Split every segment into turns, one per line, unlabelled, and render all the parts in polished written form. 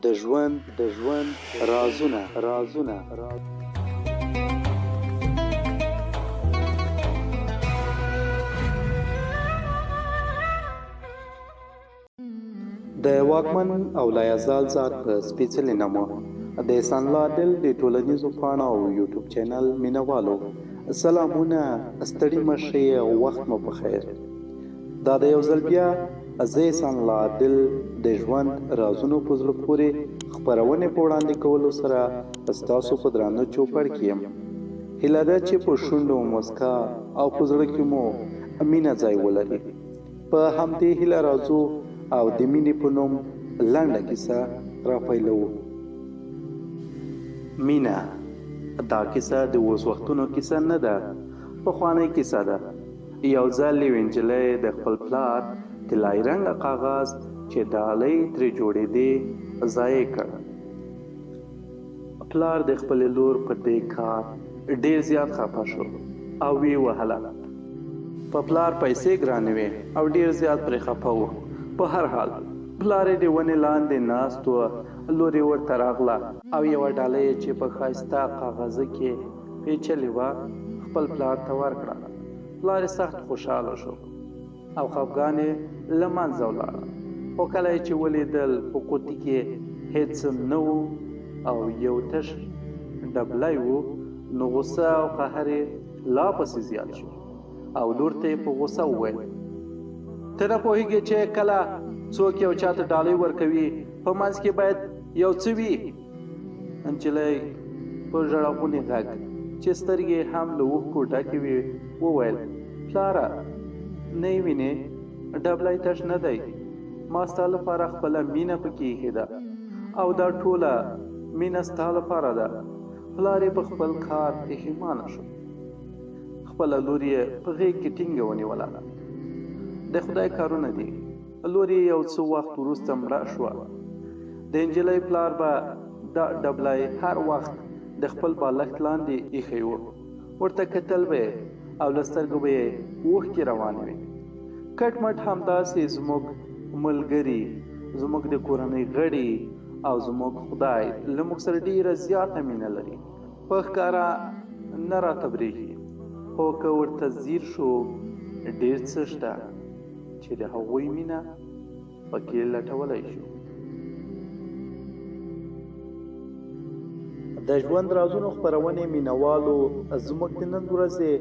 د ژوند رازونه د واکمن او لایزال ذات په سپېڅلي نامه د احسان الله عادل د ټولنیزو پاڼو او یوټیوب چینل مینوالو سلامونه، ستړي مشئ او وخت مو په خیر. دا د یو ځل بیا زه احسان الله عادل د ژوند رازونو په زړه پورې خپرونې په وړاندې کولو سره ستاسو په درانه چوپړ کې یم. هیله ده چې په شونډو موسکا او په زړه کې مو مینه ځای ولري. په همدې هیله راځو او د مینې په نوم لنډه کیسه راپیلوو. مینه، دا کیسه د اوس وختونو کیسه نه ده، پخوانۍ کیسه ده. یو ځل یوه نجلۍ د خپل پلار طلایي رنګه کاغذ چې ډالۍ ترې جوړېدې ضایع کړ. پلار د خپلې لور په دې کار ډېر زیات خفه شو او ویې وهله. په پلار پیسې ګرانې وې او ډېر زیات پرې خفه و. په هر حال پلار یې د ونې لاندې ناست و. لور یې ورته راغله او یوه ډالۍ چې په ښایسته کاغذه کې پیچلې وه خپل پلار ته ورکړه. پلار یې سخت خوشحاله شو او خفګان یې له منځه ولاړه. خو کله یې چې ولیدل په قوطي کې هېڅ نه و او یو تش ډبلی و، نو غوسه او قهر یې لا پسې زیات شو او لور ته یې په غوسه وویل: ته نه پوهېږې چې کله څوک یو چا ته ډالۍ ورکوي په منځ کې باید یو څه وي؟ نجلۍ په ژړغوني غږ چې سترګې هم له اوښکو ډکې وې وویل: پلاره، نه یې وینې ډبلی تش نه دی، ما ستا لپاره خپله مینه پکې ایښې ده او دا ټوله مینه ستا لپاره ده. پلار یې په خپل کار پښیمانه شو. خپله لور یې په غېږ کې ټینګه ونیوله. د خدای کارونه دي. لور یې یو څه وخت وروسته مړه شوه. د نجلۍ پلار به دا ډبلی هر وخت د خپل بالښت لاندې ایښی و. ورته کتل به یې او له سترګو به یې اوښکې روانې وې. کټ مټ همداسې زموږ ملګري، زموږ د کورنۍ غړي او زموږ خدای له موږ سره ډېره زیاته مینه لري. په ښکاره نه راته برېښي، خو که ورته ځیر شو ډېر څه شته چې د هغوی مینه پکې لټولی شو. د ژوند رازونو خپرونې مینوالو، زموږ د نن ورځې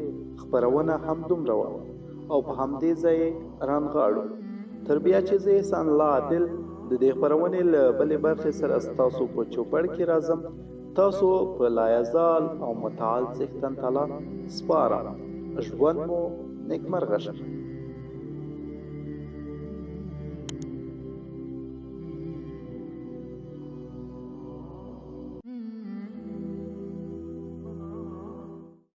خپرونه همدومره وه او په همدې ځای رانغاړو. تر بیا چې زه احسان الله عادل د دې خپرونې له بلې برخې سره ستاسو په چوپړ کې راځم، تاسو په لایزال او متعال څښتن تعالی سپارم. ژوند مو نیکمرغه شه.